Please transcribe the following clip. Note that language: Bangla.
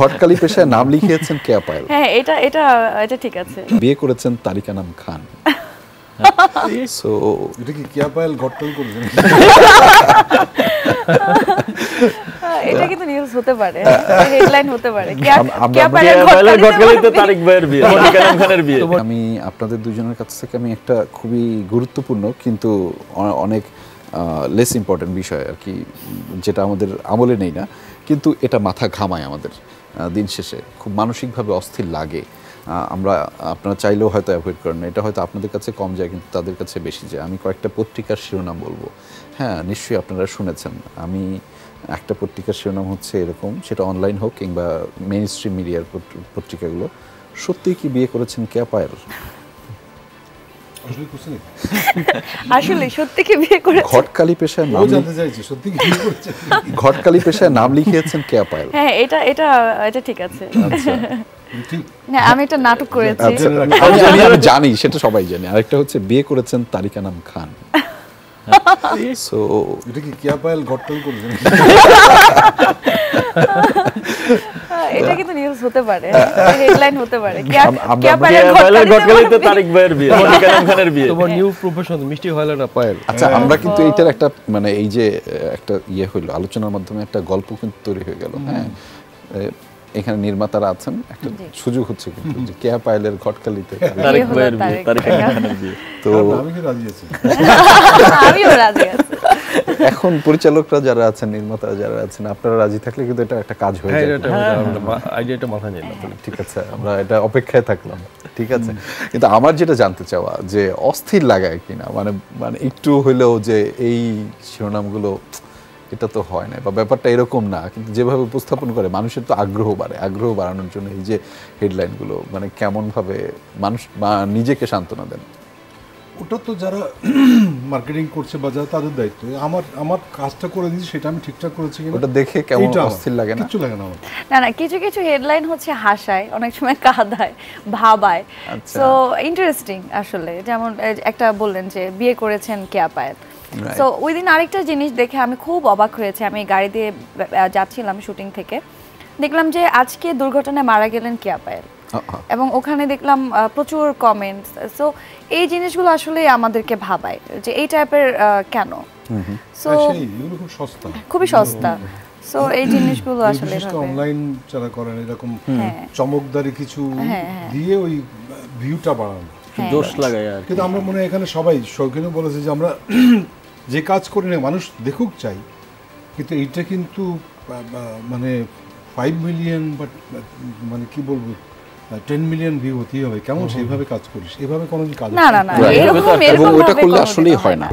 ঘটকালি পেশায় নাম লিখিয়েছেন কেয়া পায়েল। হ্যাঁ, এটা এটা এটা ঠিক আছে। বিয়ে করেছেন তারিকা নাম খান। সো এটা কি কেয়া পায়েল ঘটকালি করেছেন? এটা কিন্তু নিউজ হতে পারে, হেডলাইন হতে পারে। কেয়া পায়েলের ঘটকালিতে তারিক ভাইয়ের বিয়ে, মনিকা খানের বিয়ে। আমি আপনাদের দুজনের কাছ থেকে আমি একটা খুবই গুরুত্বপূর্ণ কিন্তু অনেক লেস ইম্পর্টেন্ট বিষয় আর কি, যেটা আমাদের আমলে নেই না, কিন্তু এটা মাথা ঘামায় আমাদের দিন শেষে, খুব মানসিকভাবে অস্থির লাগে। আমরা আপনারা চাইলেও হয়তো অ্যাভয়েড করেন না, এটা হয়তো আপনাদের কাছে কম যায় কিন্তু তাদের কাছে বেশি যায়। আমি কয়েকটা পত্রিকার শিরোনাম বলবো, হ্যাঁ নিশ্চয়ই আপনারা শুনেছেন। আমি একটা পত্রিকার শিরোনাম হচ্ছে এরকম, সেটা অনলাইন হোক কিংবা মেইন স্ট্রিম মিডিয়ার পত্রিকাগুলো, সত্যিই কি বিয়ে করেছেন কেয়া পায়েল? আসলে সত্যি কি বিয়ে করেছেন? ঘটকালি পেশায় নাম জানতে চাইছি, সত্যি কি বিয়ে করেছেন? ঘটকালি পেশায় নাম লিখিয়েছেন কেয়া পায়েল। হ্যাঁ, এটা এটা এটা ঠিক আছে। আচ্ছা হ্যাঁ, আমি একটা নাটক করেছি। আমি জানি, সেটা সবাই জানে। আরেকটা হচ্ছে বিয়ে করেছেন তারিকা নাম খান। সো এটা কি কেয়া পায়েল ঘটকালি করেছেন? এটা কিন্তু নিউজ হতে পারে, হেডলাইন হতে পারে। কেয়া পায়েলের ঘটকালিতে তারিক ভাইয়ের বিয়ে, মনিকা খানের বিয়ে। তোমার নিউ প্রফেশন মিষ্টি হলো না পায়েল। আচ্ছা, আমরা কিন্তু এইটার একটা মানে এই যে একটা ইয়ে হইলো, আলোচনার মাধ্যমে একটা গল্প কিন্তু তৈরি হয়ে গেল। হ্যাঁ, এখানে নির্মাতারা আছেন, একটা সুযোগ হচ্ছে কিন্তু যে কেয়া পায়েলের ঘটকালিতে তারিক ভাইয়ের বিয়ে, তারিক খানের বিয়ে। তো আমি কি রাজি আছি? আমিও রাজি আছি। এখন পরিচালকরা যারা আছেন, নির্মাতারা যারা আছেন, আপনারা রাজি থাকলে কিন্তু এটা একটা কাজ হয়ে যায়। আইডিয়াটা মাথায় নিলাম। ঠিক আছে, আমরা এটা অপেক্ষায় থাকলাম। ঠিক আছে, কিন্তু আমার যেটা জানতে চাওয়া যে অস্থির লাগায় কিনা, মানে মানে একটু হইলেও যে এই শিরোনামগুলো এটা তো হয় না, বা ব্যাপারটা এরকম না, কিন্তু যেভাবে উপস্থাপন করে মানুষের তো আগ্রহ বাড়ে। আগ্রহ বাড়ানোর জন্য এই যে হেডলাইনগুলো, মানে কেমনভাবে মানুষ নিজেকে সান্ত্বনা দেন? ওটা তো যারা মার্কেটিং করছে বা যারা, তাদের দায়িত্ব। আমার কাজটা করে দিয়েছি, সেটা আমি ঠিকঠাক করেছি কিনা ওটা দেখে কেমন অস্থির লাগে না? কিছু লাগে না আমার। না, কিছু কিছু হেডলাইন হচ্ছে হাসায়, অনেক সময় কাঁদায়, ভাবায়। সো ইন্টারেস্টিং আসলে। যেমন একটা বললেন যে বিয়ে করেছেন কেয়া পায়েল। সো ওই দিন আরেকটা জিনিস দেখে আমি খুব অবাক হয়েছি। আমি গাড়ি দিয়ে যাচ্ছিলাম শুটিং থেকে, দেখলাম যে আজকে দুর্ঘটনায় মারা গেলেন কেয়া পায়েল, এবং ওখানে দেখলাম প্রচুর কমেন্টস। সো এই জিনিসগুলো আসলে আমাদেরকে ভাবায় যে এই টাইপের কেন। সো এগুলো খুব সস্তা, খুবই সস্তা। সো এই জিনিসগুলো আসলে অনলাইন যারা করেন এরকম চমকদারি কিছু দিয়ে ওই ভিউটা বাড়ানো, দোষ লাগায় আর। কিন্তু আমরা মনে হয় এখানে সবাই শৌখিনও বলেছে যে আমরা যে কাজ করি না মানুষ দেখুক চাই, কিন্তু এইটা কিন্তু মানে 5 মিলিয়ন বা মানে কি বলবো 10 মিলিয়ন ভিউ হতেই হবে, কেমন সেইভাবে কাজ করিস, এভাবে কোনো কাজ না, ওটা করলে আসলেই হয় না।